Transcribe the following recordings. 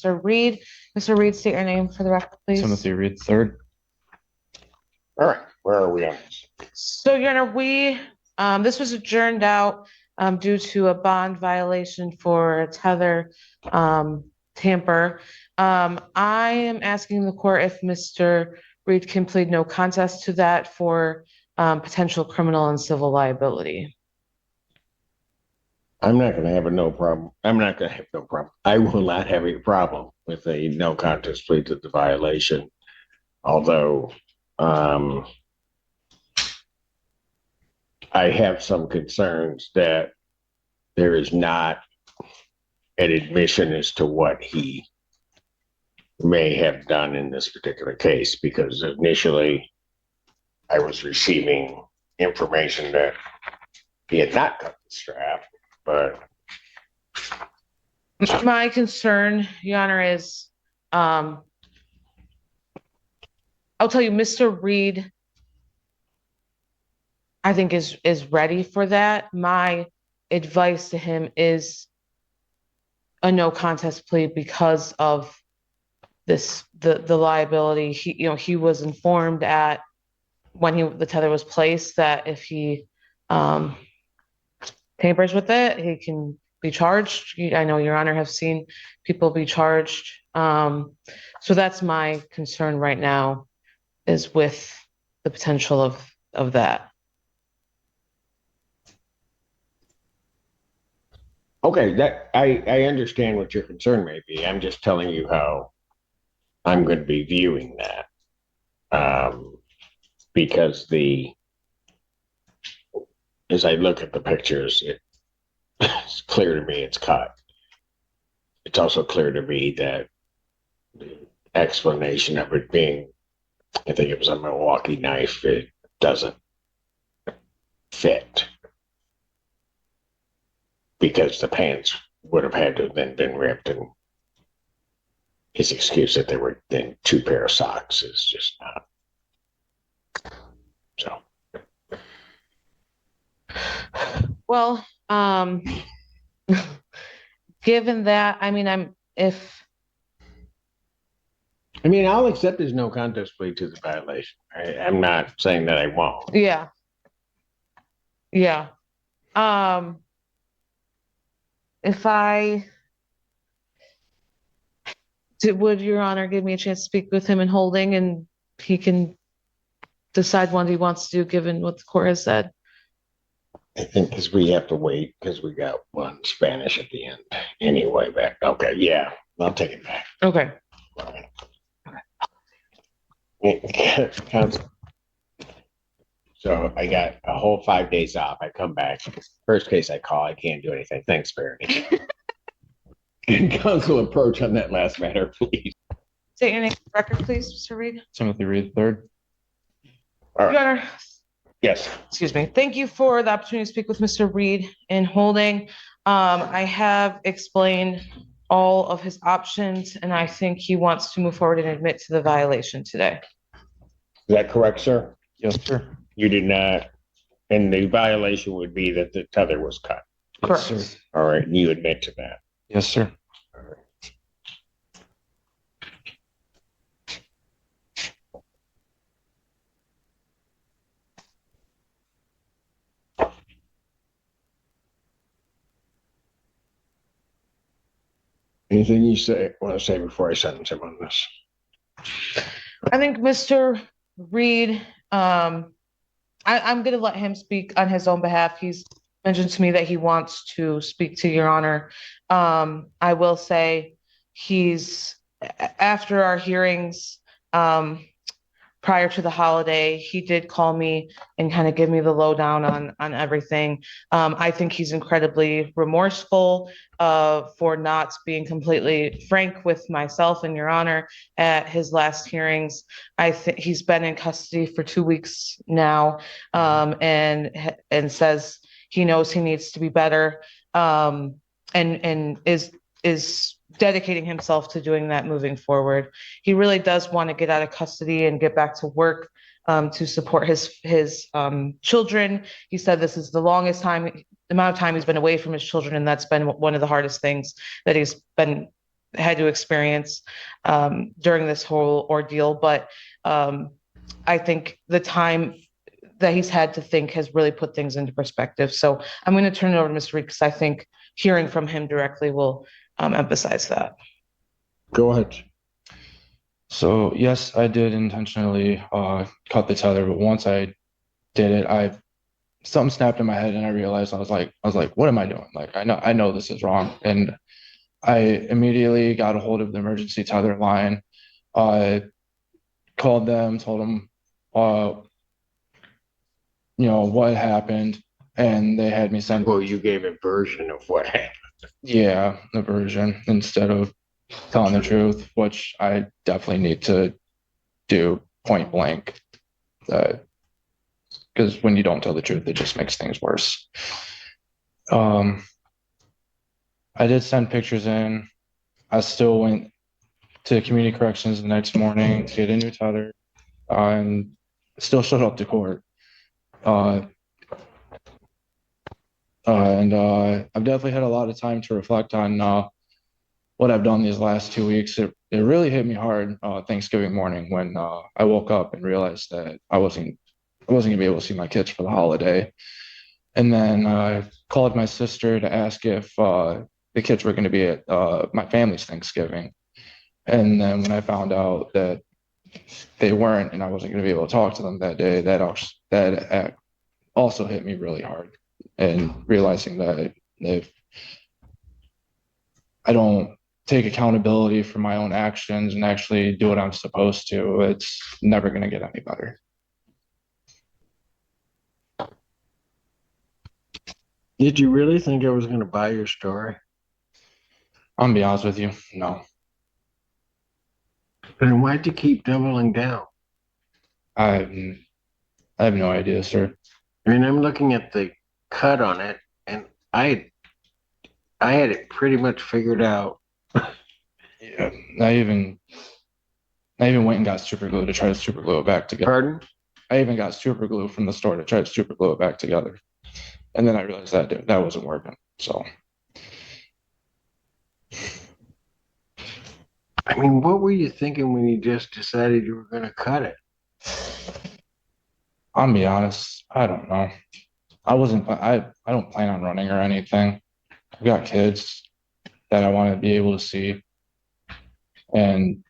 Mr. Reed. Mr. Reed, state your name for the record, please. Timothy Reed III. All right, where are we on this? So, Your Honor, this was adjourned out due to a bond violation for a Tether tamper. I am asking the court if Mr. Reed can plead no contest to that for potential criminal and civil liability. I'm not going to have no problem. I'm not going to have no problem. I will not have a problem with a no contest plea to the violation. Although I have some concerns that there is not an admission as to what he may have done in this particular case, because initially I was receiving information that he had not cut the strap, but my concern, Your Honor, is I'll tell you, Mr. Reed, I think is ready for that. My advice to him is a no contest plea because of this the liability. He was informed at when the tether was placed that if he tampers with it, he can be charged. I know Your Honor have seen people be charged. So that's my concern right now, is with the potential of that. okay, that I understand what your concern may be. I'm just telling you how I'm going to be viewing that. Because as I look at the pictures, it's clear to me it's cut. It's also clear to me that the explanation of it being, I think it was a Milwaukee knife, it doesn't fit, because the pants would have had to have been ripped, and his excuse that there were then two pair of socks is just not. So, Well, given that, I mean, I'll accept his no contest plea to the violation. I'm not saying that I won't. yeah. Would Your Honor give me a chance to speak with him in holding, and he can decide what he wants to do given what the court has said? I think because we have to wait because we got one Spanish at the end anyway back. Okay, yeah, I'll take it back. Okay. Counsel. So I got a whole 5 days off. I come back. First case I call, I can't do anything. Thanks, Barry. Can counsel approach on that last matter, please? State your name for the record, please, Mr. Reed. Timothy Reed III. All right. Your Honor, Yes. excuse me. Thank you for the opportunity to speak with Mr. Reed in holding. I have explained all of his options, and I think he wants to move forward and admit to the violation today. Is that correct, sir? Yes, sir. You did not, and the violation would be that the tether was cut. Correct. Yes, sir. All right, and you admit to that. Yes, sir. All right. Anything you want to say before I sentence him on this? I think Mr. Reed, I'm going to let him speak on his own behalf. He's mentioned to me that he wants to speak to Your Honor. I will say after our hearings, prior to the holiday, he did call me and kind of give me the lowdown on everything. I think he's incredibly remorseful for not being completely frank with myself and Your Honor at his last hearings. I think he's been in custody for 2 weeks now, and says he knows he needs to be better, and is dedicating himself to doing that moving forward. He really does want to get out of custody and get back to work to support his children. He said this is the longest amount of time he's been away from his children, and that's been one of the hardest things that he's been had to experience during this whole ordeal. But I think the time that he's had to think has really put things into perspective. So I'm going to turn it over to Mr. Reed because I think hearing from him directly will emphasize that. Go ahead. So yes, I did intentionally cut the tether, but once I did it, something snapped in my head and I realized I was like, what am I doing? Like I know this is wrong. And I immediately got a hold of the emergency tether line. I called them, told them what happened, and they had me send Well, you gave a version of what happened. the version instead of telling the truth, which I definitely need to do point blank. Because when you don't tell the truth, it just makes things worse. I did send pictures in. I still went to community corrections the next morning to get a new tether, and still showed up to court. I've definitely had a lot of time to reflect on what I've done these last 2 weeks. It really hit me hard Thanksgiving morning when I woke up and realized that I wasn't gonna be able to see my kids for the holiday. And then I called my sister to ask if the kids were going to be at my family's Thanksgiving. And then when I found out that they weren't and I wasn't going to be able to talk to them that day, that also hit me really hard. And realizing that if I don't take accountability for my own actions and actually do what I'm supposed to, it's never going to get any better. Did you really think I was going to buy your story? I'm gonna be honest with you, no. Then why'd you keep doubling down? I have no idea, sir. I mean, I'm looking at the cut on it, and I had it pretty much figured out. Yeah, I even went and got super glue to try to super glue it back together. Pardon? I even got super glue from the store to try to super glue it back together. And then I realized that wasn't working. So I mean, what were you thinking when you just decided you were going to cut it? I'll be honest, I don't know. I don't plan on running or anything. I've got kids that I want to be able to see. And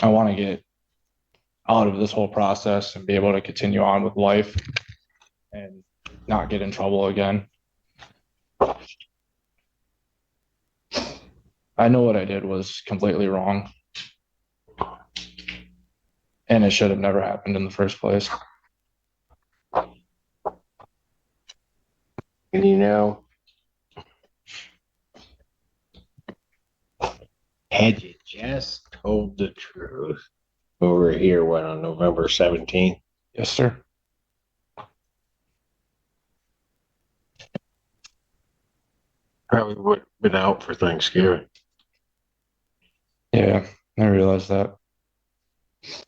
I want to get out of this whole process and be able to continue on with life and not get in trouble again. I know what I did was completely wrong. And it should have never happened in the first place. And you know, had you just told the truth over here, on November 17th? Yes, sir. Probably would have been out for Thanksgiving. Yeah, I realized that. It's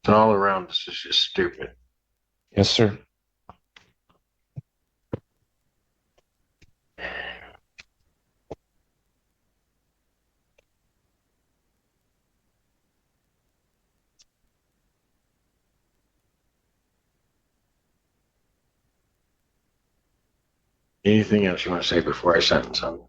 all around this is just stupid. Yes, sir. Anything else you want to say before I sentence on this?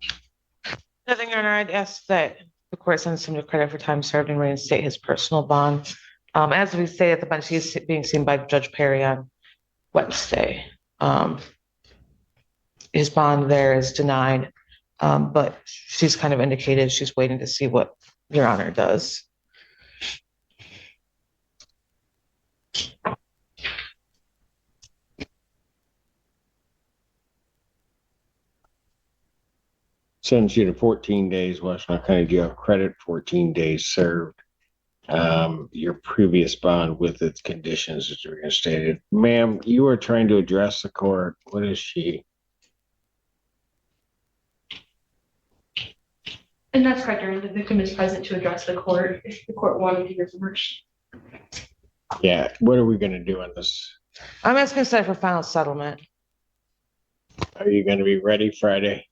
Nothing, Your Honor. I'd ask that the court sentence him to credit for time served and reinstate his personal bond. As we say at the bench, he's being seen by Judge Perry on Wednesday. His bond there is denied, but she's kind of indicated she's waiting to see what Your Honor does. Sentence you to 14 days, Washington County Jail credit, 14 days served. Your previous bond with its conditions is reinstated. Ma'am, you are trying to address the court. What is she? And that's correct, Your Honor. The victim is present to address the court if the court wanted to hear from her. Yeah, what are we going to do on this? I'm asking to set for final settlement. Are you going to be ready Friday?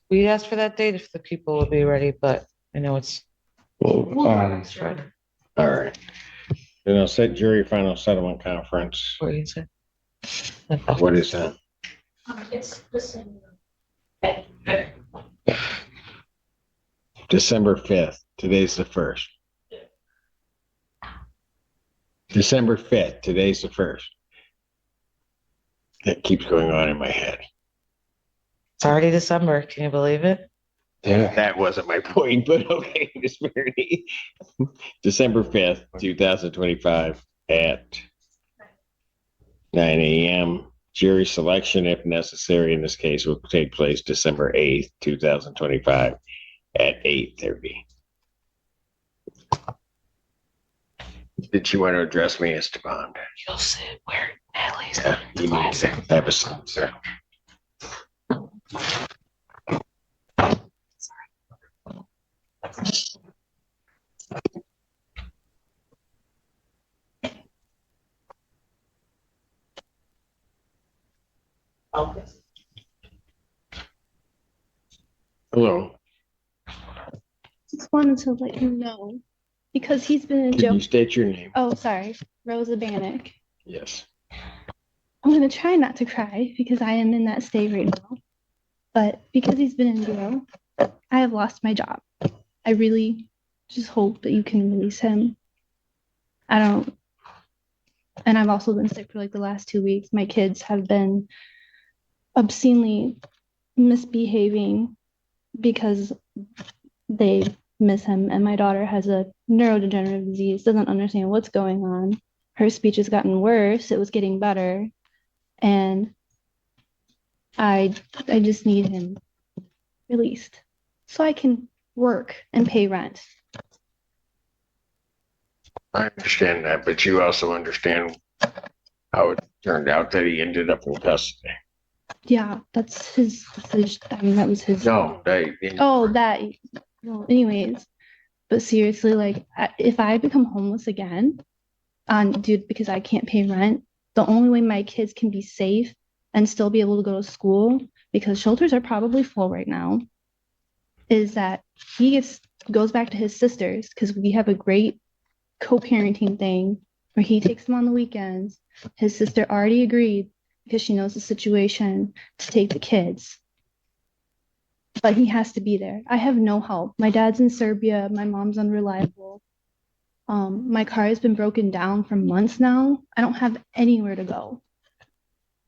we asked for that date if the people will be ready, but I know it's Well, Friday. all right. Then I'll set jury final settlement conference. What you said. What is that? It's the same. December 5th. Today's the 1st. December 5th. Today's the 1st. That keeps going on in my head. It's already December. Can you believe it? Yeah. That wasn't my point, but okay, Miss Verity. December 5th, 2025 at 9 a.m. Jury selection, if necessary, in this case, will take place December 8th, 2025 at 8:30. Did you want to address me, Esteban? You'll sit where Natalie's Yeah, you need to have a seat, sir. Hello. Just wanted to let you know because he's been in Could jail. you state your name? Oh, sorry, Rosa Bannock. Yes. I'm gonna try not to cry because I am in that state right now. But because he's been in jail, I have lost my job. I really just hope that you can release him. I don't, and I've also been sick for like the last 2 weeks. My kids have been obscenely misbehaving because they miss him, and my daughter has a neurodegenerative disease, doesn't understand what's going on. Her speech has gotten worse. It was getting better, and I just need him released so I can work and pay rent. I understand that, but you also understand how it turned out that he ended up in custody. Yeah, that's his decision. I mean, that was his. No, they. Oh, that. Well, anyways, but seriously, like, if I become homeless again, dude, because I can't pay rent, the only way my kids can be safe and still be able to go to school, because shelters are probably full right now, is that he goes back to his sisters, because we have a great co-parenting thing where he takes them on the weekends. His sister already agreed because she knows the situation to take the kids. But he has to be there. I have no help. My dad's in Serbia. My mom's unreliable. My car has been broken down for months now. I don't have anywhere to go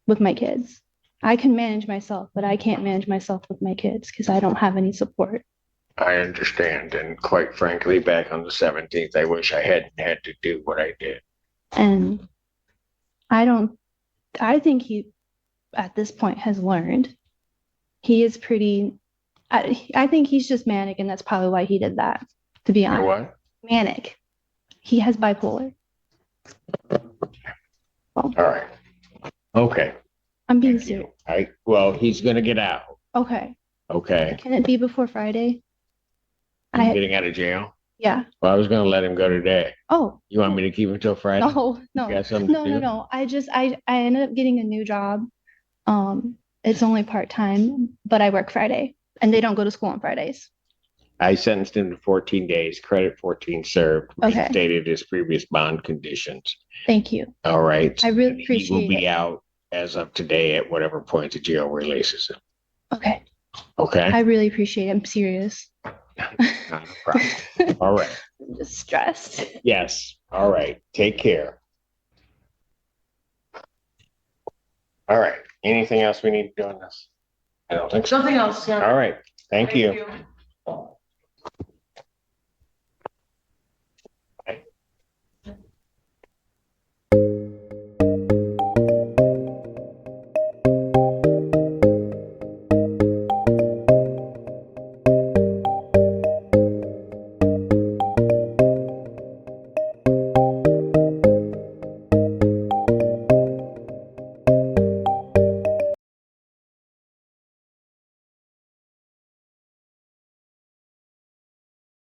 with my kids. I can manage myself, but I can't manage myself with my kids because I don't have any support. I understand, and quite frankly, back on the 17th, I wish I hadn't had to do what I did. And I think he, at this point, has learned. He is pretty, I think he's just manic, and that's probably why he did that, to be You know honest. what? Manic. He has bipolar. All right. Okay. I'm being Thank you. serious. Well, he's gonna get out. Okay. Okay. Can it be before Friday? He's getting out of jail. Yeah. Well, I was gonna let him go today. Oh, You want me to keep him till Friday? no, You no, got something to no, do? no. I ended up getting a new job. It's only part-time, but I work Friday and they don't go to school on Fridays. I sentenced him to 14 days, credit 14 served, Okay. stated his previous bond conditions. Thank you. All right. I really He will appreciate be it. out as of today at whatever point the jail releases him. Okay. Okay. I really appreciate it. I'm serious. Not a problem. All right. I'm just stressed. Yes. All right. Take care. All right. Anything else we need to do on this? I don't think so. Something else, yeah. All right. Thank you. you.